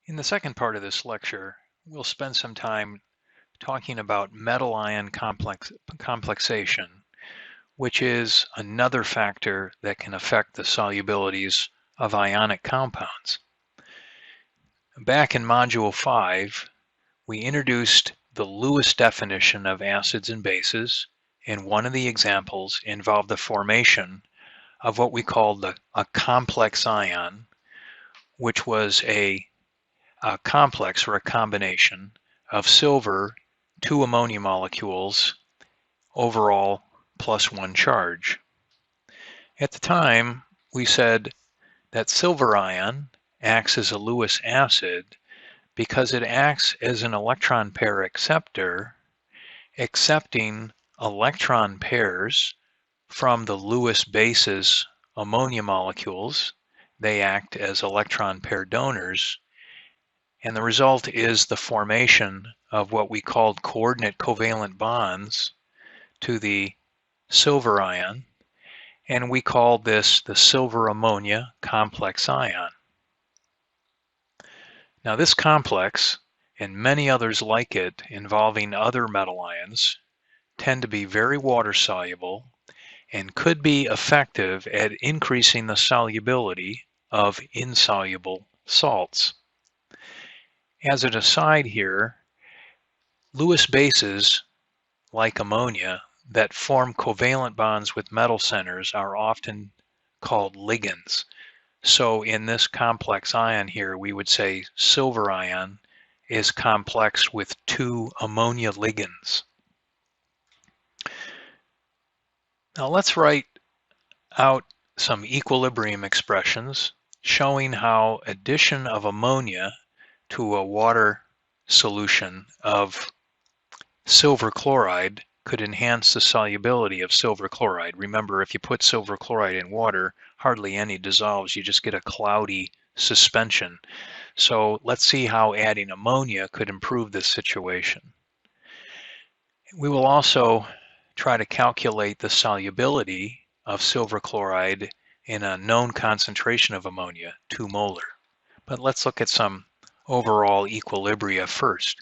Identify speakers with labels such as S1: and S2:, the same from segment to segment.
S1: In the second part of this lecture, we'll spend some time talking about metal-ion complexation, which is another factor that can affect the solubilities of ionic compounds. Back in Module 5, we introduced the Lewis definition of acids and bases, and one of the examples involved the formation of what we called a complex ion, which was a complex or a combination of silver, 2 ammonia molecules, overall plus 1 charge. At the time, we said that silver ion acts as a Lewis acid because it acts as an electron pair acceptor, accepting electron pairs from the Lewis bases ammonia molecules. They act as electron pair donors, and the result is the formation of what we called coordinate covalent bonds to the silver ion, and we called this the silver-ammonia complex ion. Now this complex, and many others like it involving other metal ions, tend to be very water soluble and could be effective at increasing the solubility of insoluble salts. As an aside here, Lewis bases, like ammonia, that form covalent bonds with metal centers are often called ligands. So in this complex ion here, we would say silver ion is complex with 2 ammonia ligands. Now let's write out some equilibrium expressions showing how addition of ammonia to a water solution of silver chloride could enhance the solubility of silver chloride. Remember, if you put silver chloride in water, hardly any dissolves. You just get a cloudy suspension. So let's see how adding ammonia could improve this situation. We will also try to calculate the solubility of silver chloride in a known concentration of ammonia, 2 molar. But let's look at some overall equilibria first.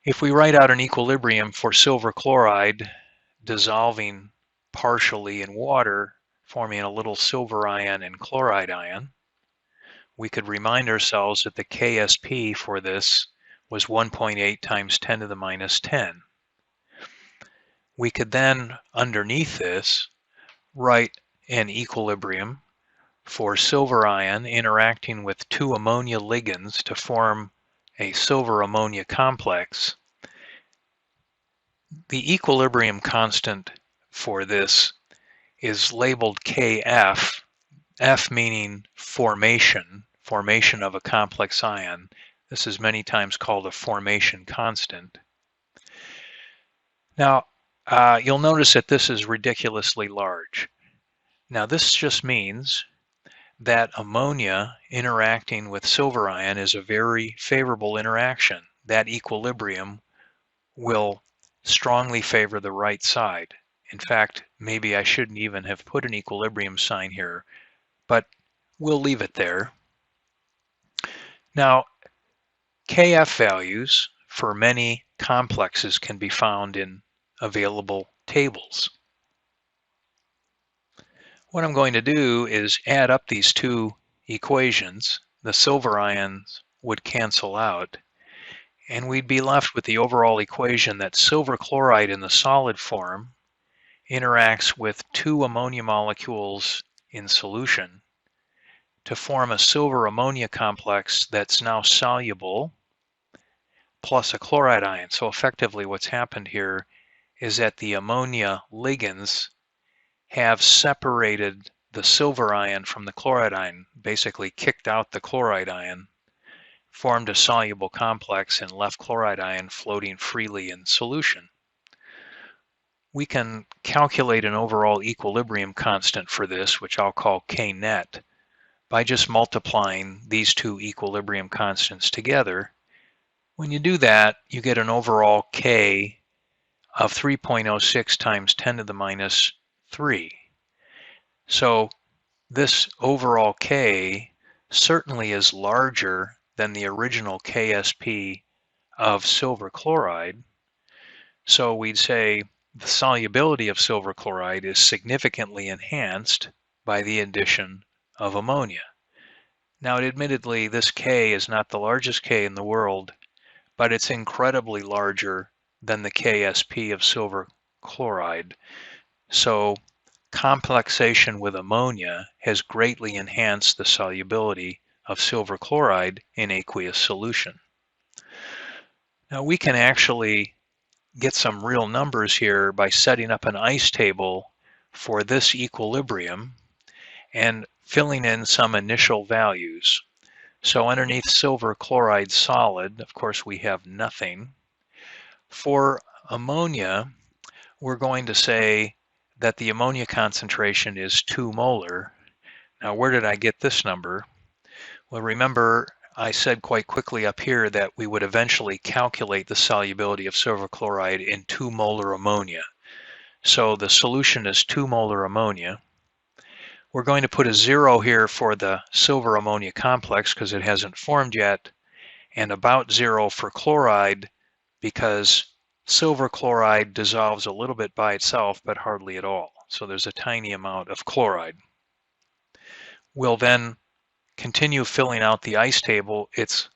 S1: If we write out an equilibrium for silver chloride dissolving partially in water, forming a little silver ion and chloride ion, we could remind ourselves that the KSP for this was 1.8 times 10 to the minus 10. We could then, underneath this, write an equilibrium for silver ion interacting with 2 ammonia ligands to form a silver-ammonia complex. The equilibrium constant for this is labeled Kf, F meaning formation of a complex ion. This is many times called a formation constant. Now, you'll notice that this is ridiculously large. Now, this just means that ammonia interacting with silver ion is a very favorable interaction. That equilibrium will strongly favor the right side. In fact, maybe I shouldn't even have put an equilibrium sign here, but we'll leave it there. Now, Kf values for many complexes can be found in available tables. What I'm going to do is add up these two equations. The silver ions would cancel out, and we'd be left with the overall equation that silver chloride in the solid form interacts with 2 ammonia molecules in solution to form a silver-ammonia complex that's now soluble plus a chloride ion. So effectively what's happened here is that the ammonia ligands have separated the silver ion from the chloride ion, basically kicked out the chloride ion, formed a soluble complex, and left chloride ion floating freely in solution. We can calculate an overall equilibrium constant for this, which I'll call K net, by just multiplying these two equilibrium constants together. When you do that, you get an overall K of 3.06 times 10 to the minus 3. So this overall K certainly is larger than the original KSP of silver chloride. So we'd say the solubility of silver chloride is significantly enhanced by the addition of ammonia. Now, admittedly, this K is not the largest K in the world, but it's incredibly larger than the KSP of silver chloride. So complexation with ammonia has greatly enhanced the solubility of silver chloride in aqueous solution. Now we can actually get some real numbers here by setting up an ice table for this equilibrium and filling in some initial values. So underneath silver chloride solid, of course, we have nothing. For ammonia, we're going to say that the ammonia concentration is 2 molar. Now, where did I get this number? Well, remember, I said quite quickly up here that we would eventually calculate the solubility of silver chloride in 2 molar ammonia. So the solution is 2 molar ammonia. We're going to put a 0 here for the silver ammonia complex because it hasn't formed yet, and about 0 for chloride because silver chloride dissolves a little bit by itself, but hardly at all. So there's a tiny amount of chloride. We'll then continue filling out the ice table. It's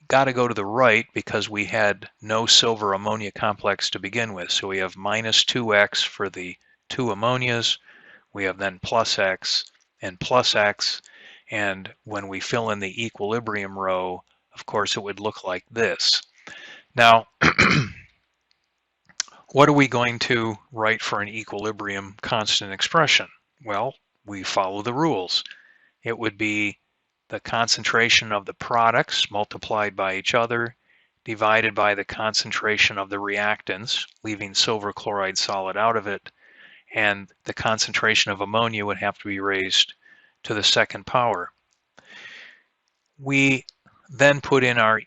S1: got to go to the right because we had no silver ammonia complex to begin with. So we have minus 2x for the 2 ammonias. We have then plus x and plus x. And when we fill in the equilibrium row, of course, it would look like this. Now, what are we going to write for an equilibrium constant expression? Well, we follow the rules. It would be the concentration of the products multiplied by each other divided by the concentration of the reactants, leaving silver chloride solid out of it, and the concentration of ammonia would have to be raised to the second power. We then put in our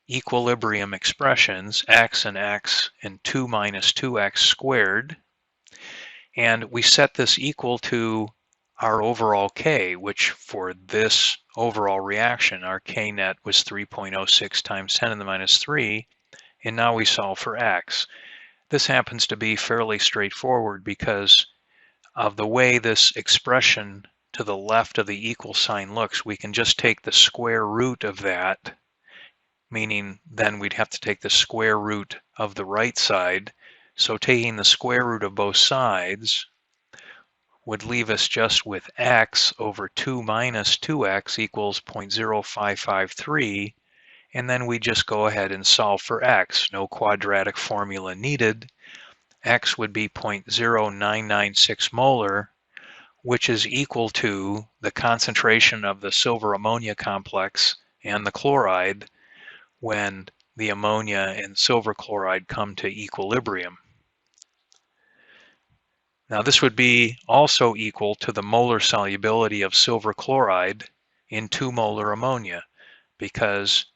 S1: equilibrium expressions, x and 2 minus 2x squared, and we set this equal to our overall K, which for this overall reaction, our K net was 3.06 times 10 to the minus 3, and now we solve for x. This happens to be fairly straightforward because of the way this expression to the left of the equal sign looks. We can just take the square root of that, meaning then we'd have to take the square root of the right side. So taking the square root of both sides would leave us just with x over 2 minus 2x equals 0.0553, and then we just go ahead and solve for x. No quadratic formula needed. X would be 0.0996 molar, which is equal to the concentration of the silver ammonia complex and the chloride when the ammonia and silver chloride come to equilibrium. Now this would be also equal to the molar solubility of silver chloride in 2 molar ammonia, because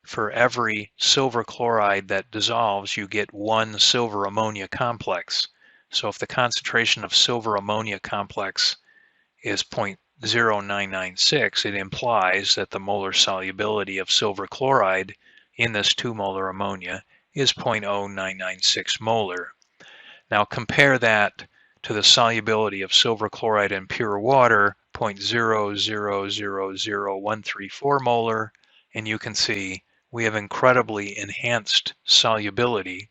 S1: for every silver chloride that dissolves, you get 1 silver ammonia complex. So if the concentration of silver ammonia complex is 0.0996, it implies that the molar solubility of silver chloride in this 2 molar ammonia is 0.0996 molar. Now compare that to the solubility of silver chloride in pure water, 0.0000134 molar, and you can see we have incredibly enhanced solubility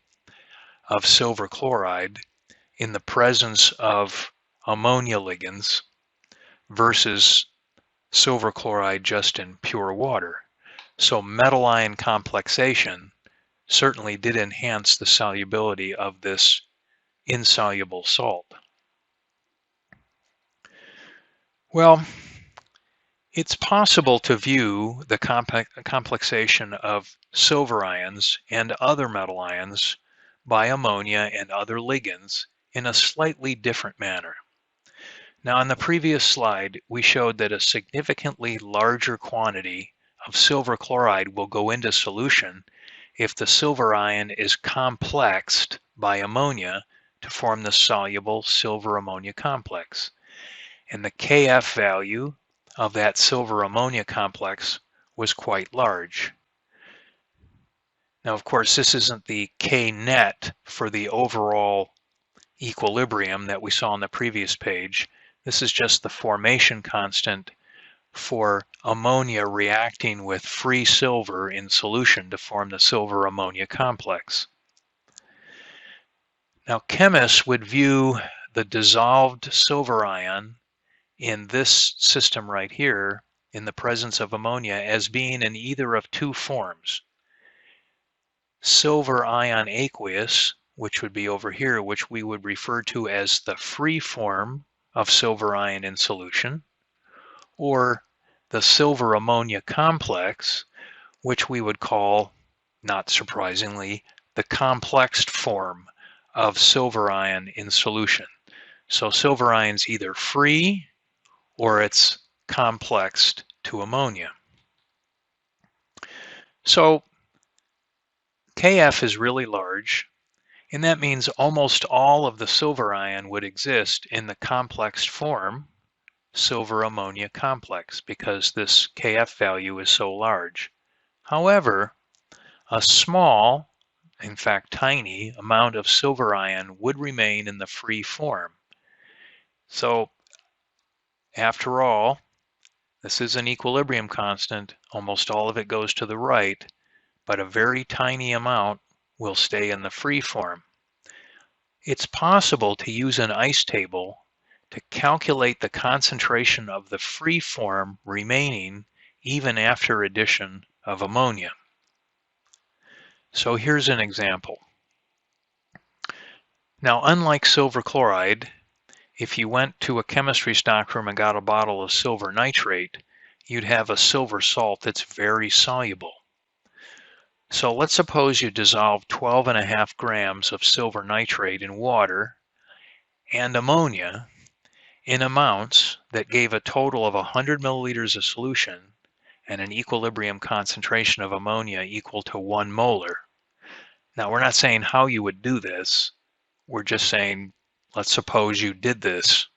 S1: of silver chloride in the presence of ammonia ligands versus silver chloride just in pure water. So metal ion complexation certainly did enhance the solubility of this insoluble salt. Well, it's possible to view the complexation of silver ions and other metal ions by ammonia and other ligands in a slightly different manner. Now, on the previous slide, we showed that a significantly larger quantity of silver chloride will go into solution if the silver ion is complexed by ammonia to form the soluble silver ammonia complex. And the Kf value of that silver ammonia complex was quite large. Now, of course, this isn't the K net for the overall equilibrium that we saw on the previous page. This is just the formation constant for ammonia reacting with free silver in solution to form the silver-ammonia complex. Now, chemists would view the dissolved silver ion in this system right here, in the presence of ammonia, as being in either of two forms. Silver ion aqueous, which would be over here, which we would refer to as the free form of silver ion in solution, or the silver-ammonia complex, which we would call, not surprisingly, the complexed form of silver ion in solution. So silver ion's either free or it's complexed to ammonia. So Kf is really large, and that means almost all of the silver ion would exist in the complexed form silver-ammonia complex because this Kf value is so large. However, a small, in fact tiny, amount of silver ion would remain in the free form. So after all, this is an equilibrium constant. Almost all of it goes to the right, but a very tiny amount will stay in the free form. It's possible to use an ice table to calculate the concentration of the free form remaining even after addition of ammonia. So here's an example. Now, unlike silver chloride, if you went to a chemistry stockroom and got a bottle of silver nitrate, you'd have a silver salt that's very soluble. So let's suppose you dissolve 12.5 grams of silver nitrate in water and ammonia in amounts that gave a total of 100 milliliters of solution and an equilibrium concentration of ammonia equal to 1 molar. Now, we're not saying how you would do this. We're just saying, let's suppose you did this.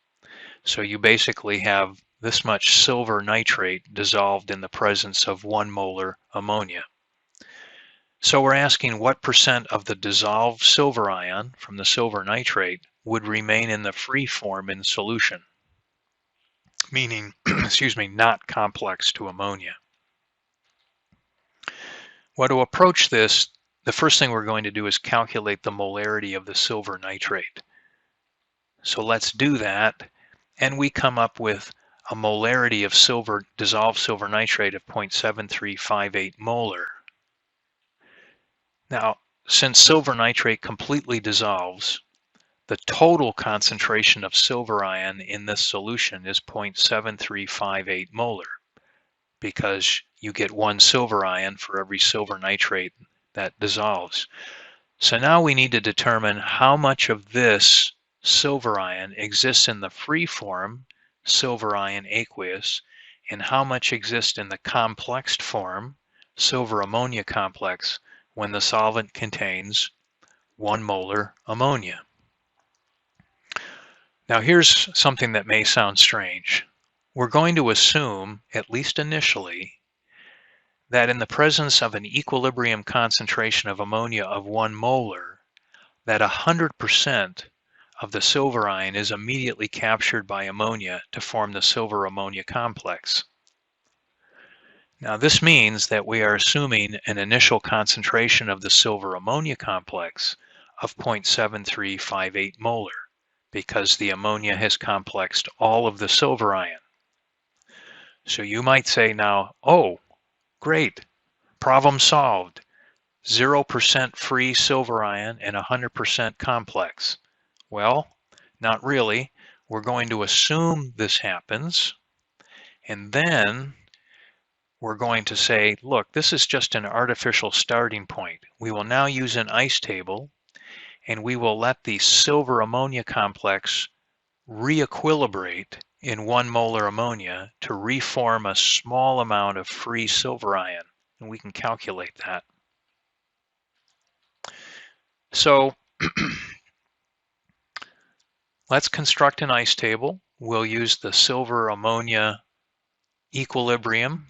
S1: So you basically have this much silver nitrate dissolved in the presence of 1 molar ammonia. So we're asking what percent of the dissolved silver ion from the silver nitrate would remain in the free form in solution, meaning, excuse me, not complex to ammonia. Well, to approach this, the first thing we're going to do is calculate the molarity of the silver nitrate. So let's do that, and we come up with a molarity of dissolved silver nitrate of 0.7358 molar. Now, since silver nitrate completely dissolves, the total concentration of silver ion in this solution is 0.7358 molar, because you get 1 silver ion for every silver nitrate that dissolves. So now we need to determine how much of this silver ion exists in the free form, silver ion aqueous, and how much exists in the complexed form, silver-ammonia complex, when the solvent contains 1 molar ammonia. Now here's something that may sound strange. We're going to assume, at least initially, that in the presence of an equilibrium concentration of ammonia of 1 molar, that 100% of the silver ion is immediately captured by ammonia to form the silver-ammonia complex. Now this means that we are assuming an initial concentration of the silver-ammonia complex of 0.7358 molar, because the ammonia has complexed all of the silver ion. So you might say now, oh, great, problem solved. 0% free silver ion and 100% complex. Well, not really. We're going to assume this happens, and then we're going to say, look, this is just an artificial starting point. We will now use an ice table, and we will let the silver-ammonia complex re-equilibrate in 1 molar ammonia to reform a small amount of free silver ion, and we can calculate that. So let's construct an ice table. We'll use the silver-ammonia equilibrium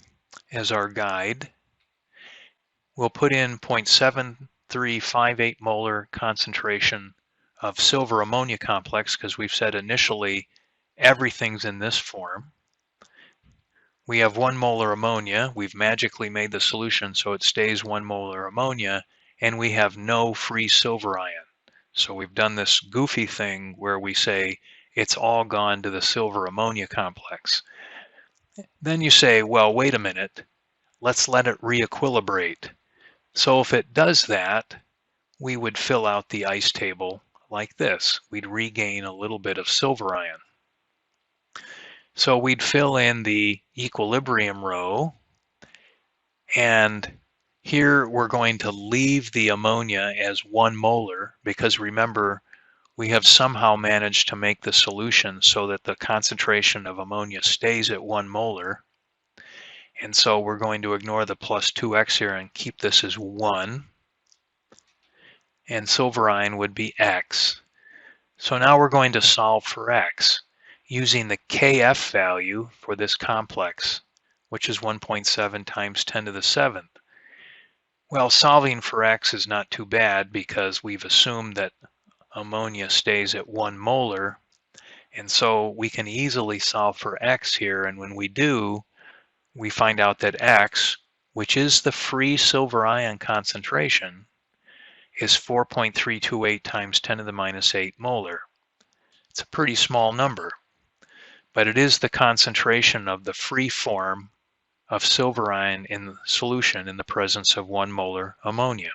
S1: as our guide. We'll put in 0.7358 molar concentration of silver ammonia complex because we've said initially everything's in this form. We have 1 molar ammonia. We've magically made the solution so it stays 1 molar ammonia, and we have no free silver ion. So we've done this goofy thing where we say it's all gone to the silver ammonia complex. Then you say, well, wait a minute, let's let it re-equilibrate. So if it does that, we would fill out the ice table like this. We'd regain a little bit of silver ion. So we'd fill in the equilibrium row, and here we're going to leave the ammonia as 1 molar because remember, we have somehow managed to make the solution so that the concentration of ammonia stays at 1 molar. And so we're going to ignore the plus 2x here and keep this as 1. And silver ion would be x. So now we're going to solve for x using the Kf value for this complex, which is 1.7 times 10 to the 7th. Well, solving for x is not too bad because we've assumed that ammonia stays at 1 molar, and so we can easily solve for x here, and when we do, we find out that x, which is the free silver ion concentration, is 4.328 times 10 to the minus 8 molar. It's a pretty small number, but it is the concentration of the free form of silver ion in the solution in the presence of 1 molar ammonia.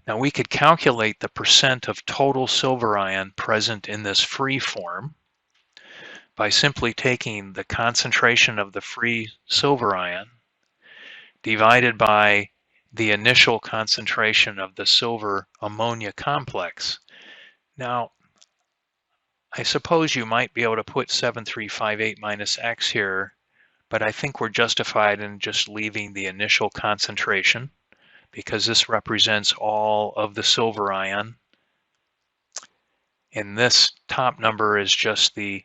S1: Now we could calculate the percent of total silver ion present in this free form by simply taking the concentration of the free silver ion divided by the initial concentration of the silver ammonia complex. Now, I suppose you might be able to put 7358 minus x here, but I think we're justified in just leaving the initial concentration because this represents all of the silver ion. And this top number is just the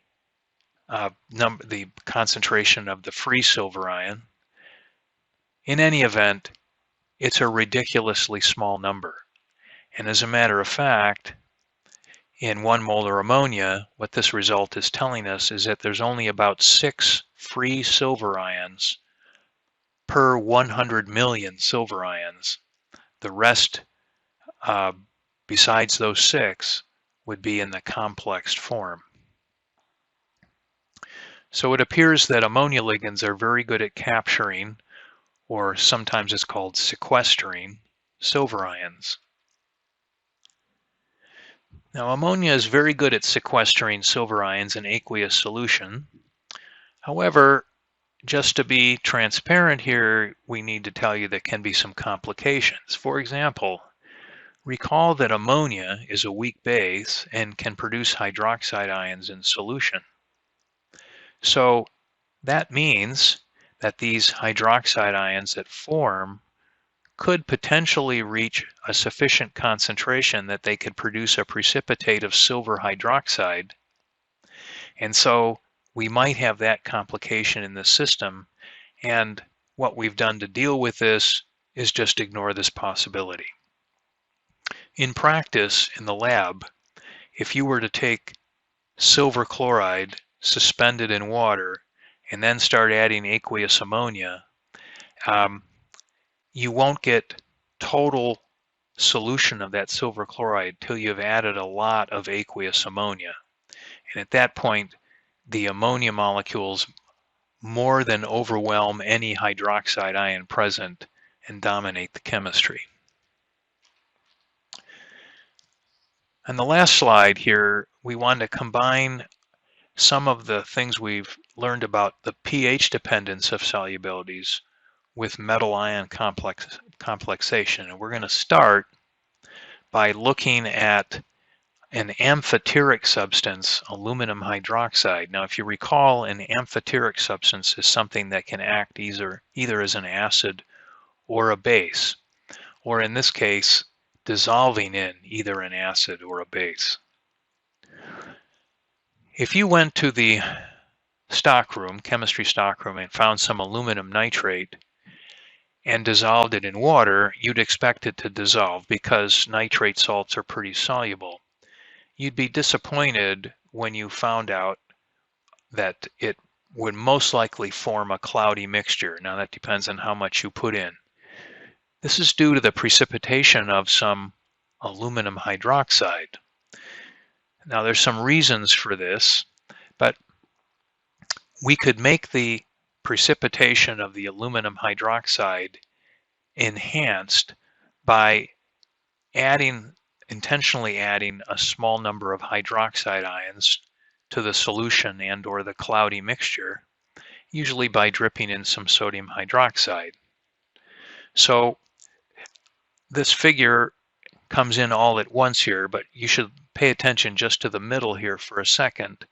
S1: concentration of the free silver ion. In any event, it's a ridiculously small number. And as a matter of fact, in 1 molar ammonia, what this result is telling us is that there's only about 6 free silver ions per 100 million silver ions. The rest, besides those 6, would be in the complexed form. So it appears that ammonia ligands are very good at capturing, or sometimes it's called sequestering, silver ions. Now ammonia is very good at sequestering silver ions in aqueous solution. However, just to be transparent here, we need to tell you there can be some complications. For example, recall that ammonia is a weak base and can produce hydroxide ions in solution. So that means that these hydroxide ions that form could potentially reach a sufficient concentration that they could produce a precipitate of silver hydroxide. And so we might have that complication in the system. And what we've done to deal with this is just ignore this possibility. In practice, in the lab, if you were to take silver chloride suspended in water and then start adding aqueous ammonia, you won't get total solution of that silver chloride till you've added a lot of aqueous ammonia. And at that point, the ammonia molecules more than overwhelm any hydroxide ion present and dominate the chemistry. On the last slide here, we want to combine some of the things we've learned about the pH dependence of solubilities with metal ion complexation. And we're going to start by looking at an amphoteric substance, aluminum hydroxide. Now, if you recall, an amphoteric substance is something that can act either as an acid or a base, or in this case, dissolving in either an acid or a base. If you went to the stockroom, chemistry stockroom, and found some aluminum nitrate and dissolved it in water, you'd expect it to dissolve because nitrate salts are pretty soluble. You'd be disappointed when you found out that it would most likely form a cloudy mixture. Now that depends on how much you put in. This is due to the precipitation of some aluminum hydroxide. Now there's some reasons for this, but we could make the precipitation of the aluminum hydroxide enhanced by intentionally adding a small number of hydroxide ions to the solution and or the cloudy mixture, usually by dripping in some sodium hydroxide. So this figure comes in all at once here, but you should pay attention just to the middle here for a second.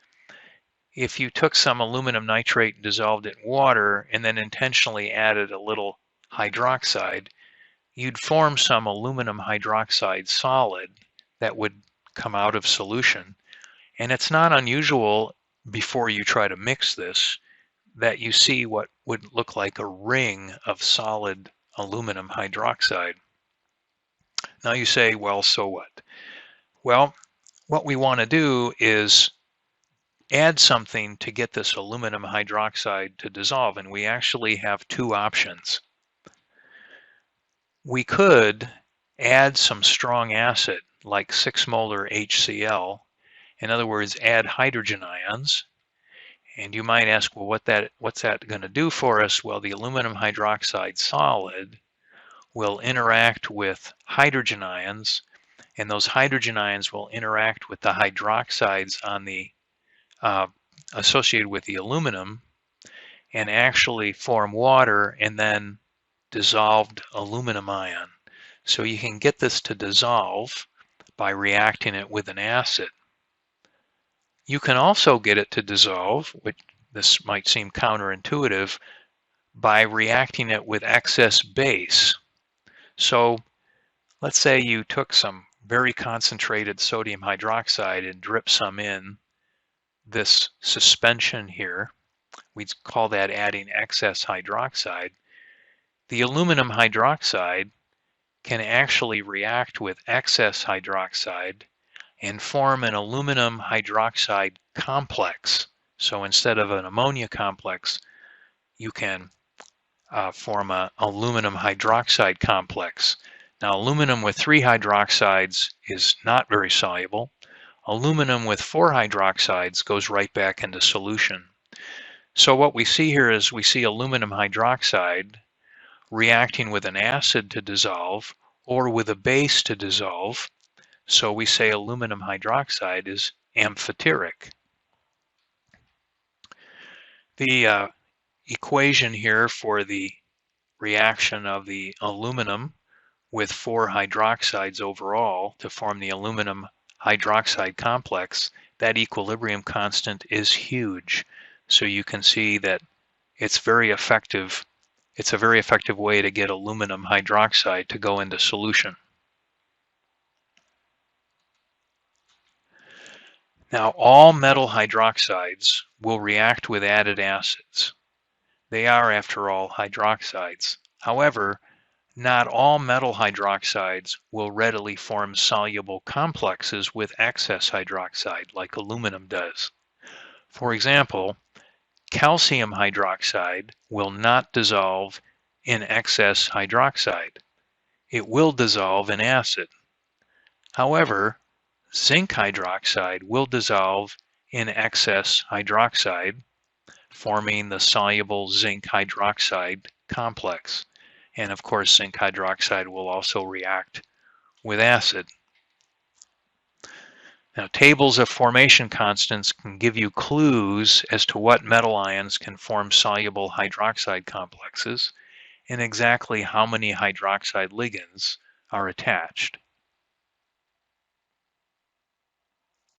S1: If you took some aluminum nitrate and dissolved it in water and then intentionally added a little hydroxide, you'd form some aluminum hydroxide solid that would come out of solution. And it's not unusual before you try to mix this that you see what would look like a ring of solid aluminum hydroxide. Now you say, well, so what? Well, what we want to do is add something to get this aluminum hydroxide to dissolve, and we actually have two options. We could add some strong acid like 6 molar HCl, in other words, add hydrogen ions. And you might ask, well, what's that going to do for us? Well, the aluminum hydroxide solid will interact with hydrogen ions, and those hydrogen ions will interact with the hydroxides on the associated with the aluminum and actually form water and then dissolved aluminum ion. So you can get this to dissolve by reacting it with an acid. You can also get it to dissolve, which this might seem counterintuitive, by reacting it with excess base. So let's say you took some very concentrated sodium hydroxide and dripped some in this suspension here. We'd call that adding excess hydroxide. The aluminum hydroxide can actually react with excess hydroxide and form an aluminum hydroxide complex. So instead of an ammonia complex, you can form an aluminum hydroxide complex. Now, aluminum with 3 hydroxides is not very soluble. Aluminum with 4 hydroxides goes right back into solution. So what we see here is we see aluminum hydroxide reacting with an acid to dissolve or with a base to dissolve. So we say aluminum hydroxide is amphoteric. The equation here for the reaction of the aluminum with 4 hydroxides overall to form the aluminum hydroxide complex, that equilibrium constant is huge. So you can see that it's very effective. It's a very effective way to get aluminum hydroxide to go into solution. Now, all metal hydroxides will react with added acids. They are, after all, hydroxides. However, not all metal hydroxides will readily form soluble complexes with excess hydroxide, like aluminum does. For example, calcium hydroxide will not dissolve in excess hydroxide. It will dissolve in acid. However, zinc hydroxide will dissolve in excess hydroxide, forming the soluble zinc hydroxide complex. And of course, zinc hydroxide will also react with acid. Now, tables of formation constants can give you clues as to what metal ions can form soluble hydroxide complexes and exactly how many hydroxide ligands are attached.